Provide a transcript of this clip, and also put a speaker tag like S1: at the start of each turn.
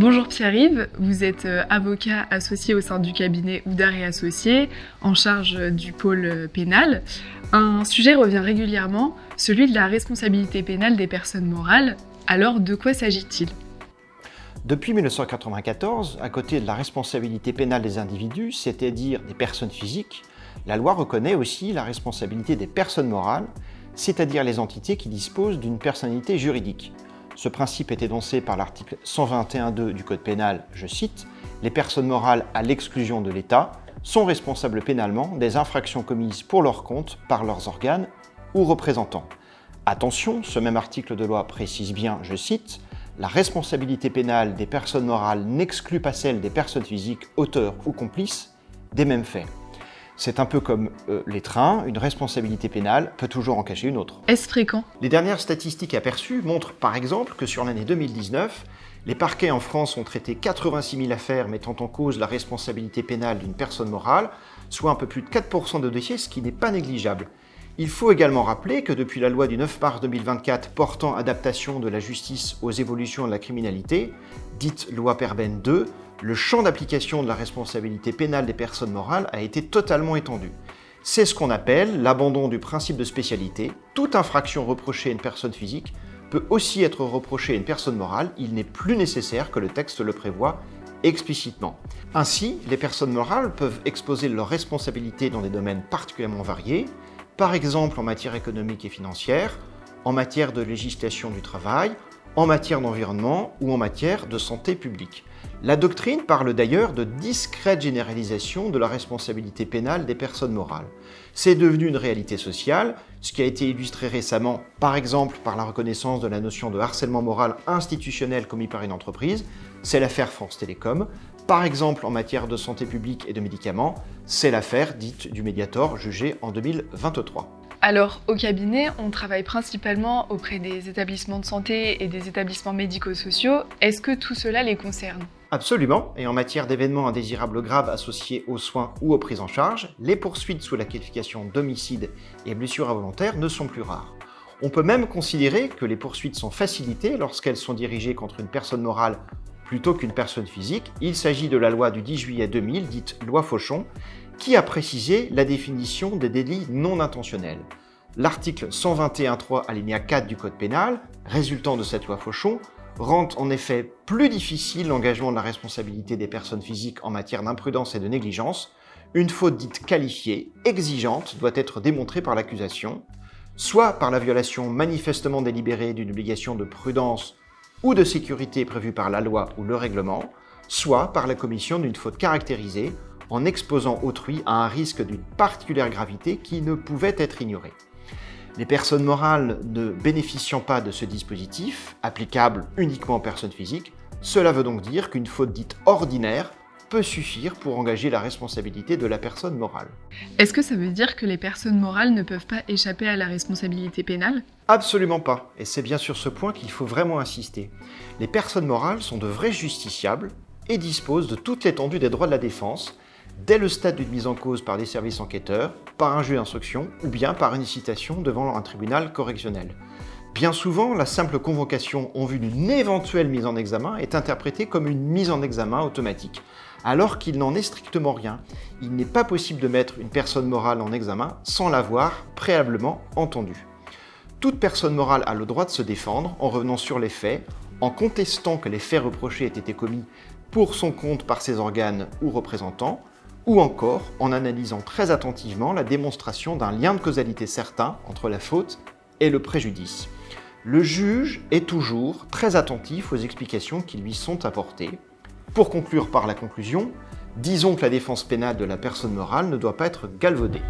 S1: Bonjour Pierre-Yves, vous êtes avocat associé au sein du cabinet Oudart et Associés, en charge du pôle pénal. Un sujet revient régulièrement, celui de la responsabilité pénale des personnes morales. Alors, de quoi s'agit-il ?
S2: Depuis 1994, à côté de la responsabilité pénale des individus, c'est-à-dire des personnes physiques, la loi reconnaît aussi la responsabilité des personnes morales, c'est-à-dire les entités qui disposent d'une personnalité juridique. Ce principe est énoncé par l'article 121.2 du Code pénal, je cite, « Les personnes morales, à l'exclusion de l'État, sont responsables pénalement des infractions commises pour leur compte par leurs organes ou représentants. » Attention, ce même article de loi précise bien, je cite, « La responsabilité pénale des personnes morales n'exclut pas celle des personnes physiques, auteurs ou complices des mêmes faits. » C'est un peu comme les trains, une responsabilité pénale peut toujours en cacher une autre.
S1: Est-ce fréquent ?
S2: Les dernières statistiques aperçues montrent par exemple que sur l'année 2019, les parquets en France ont traité 86 000 affaires mettant en cause la responsabilité pénale d'une personne morale, soit un peu plus de 4% de dossiers, ce qui n'est pas négligeable. Il faut également rappeler que depuis la loi du 9 mars 2024 portant adaptation de la justice aux évolutions de la criminalité, dite loi Perben 2, le champ d'application de la responsabilité pénale des personnes morales a été totalement étendu. C'est ce qu'on appelle l'abandon du principe de spécialité. Toute infraction reprochée à une personne physique peut aussi être reprochée à une personne morale. Il n'est plus nécessaire que le texte le prévoie explicitement. Ainsi, les personnes morales peuvent exposer leurs responsabilités dans des domaines particulièrement variés, par exemple en matière économique et financière, en matière de législation du travail, en matière d'environnement ou en matière de santé publique. La doctrine parle d'ailleurs de discrète généralisation de la responsabilité pénale des personnes morales. C'est devenu une réalité sociale, ce qui a été illustré récemment, par exemple par la reconnaissance de la notion de harcèlement moral institutionnel commis par une entreprise, c'est l'affaire France Télécom. Par exemple en matière de santé publique et de médicaments, c'est l'affaire dite du Mediator jugée en 2023.
S1: Alors, au cabinet, on travaille principalement auprès des établissements de santé et des établissements médico-sociaux. Est-ce que tout cela les concerne ?
S2: Absolument, et en matière d'événements indésirables graves associés aux soins ou aux prises en charge, les poursuites sous la qualification d'homicide et blessures involontaires ne sont plus rares. On peut même considérer que les poursuites sont facilitées lorsqu'elles sont dirigées contre une personne morale plutôt qu'une personne physique. Il s'agit de la loi du 10 juillet 2000, dite loi Fauchon, qui a précisé la définition des délits non intentionnels. L'article 121.3 alinéa 4 du Code pénal, résultant de cette loi Fauchon, rend en effet plus difficile l'engagement de la responsabilité des personnes physiques en matière d'imprudence et de négligence. Une faute dite qualifiée, exigeante, doit être démontrée par l'accusation, soit par la violation manifestement délibérée d'une obligation de prudence ou de sécurité prévue par la loi ou le règlement, soit par la commission d'une faute caractérisée en exposant autrui à un risque d'une particulière gravité qui ne pouvait être ignoré. Les personnes morales ne bénéficiant pas de ce dispositif, applicable uniquement aux personnes physiques, cela veut donc dire qu'une faute dite ordinaire peut suffire pour engager la responsabilité de la personne morale.
S1: Est-ce que ça veut dire que les personnes morales ne peuvent pas échapper à la responsabilité pénale ?
S2: Absolument pas, et c'est bien sur ce point qu'il faut vraiment insister. Les personnes morales sont de vrais justiciables et disposent de toute l'étendue des droits de la défense, dès le stade d'une mise en cause par des services enquêteurs, par un juge d'instruction ou bien par une citation devant un tribunal correctionnel. Bien souvent, la simple convocation en vue d'une éventuelle mise en examen est interprétée comme une mise en examen automatique, alors qu'il n'en est strictement rien. Il n'est pas possible de mettre une personne morale en examen sans l'avoir préalablement entendue. Toute personne morale a le droit de se défendre en revenant sur les faits, en contestant que les faits reprochés aient été commis pour son compte par ses organes ou représentants, ou encore en analysant très attentivement la démonstration d'un lien de causalité certain entre la faute et le préjudice. Le juge est toujours très attentif aux explications qui lui sont apportées. Pour conclure par la conclusion, disons que la défense pénale de la personne morale ne doit pas être galvaudée.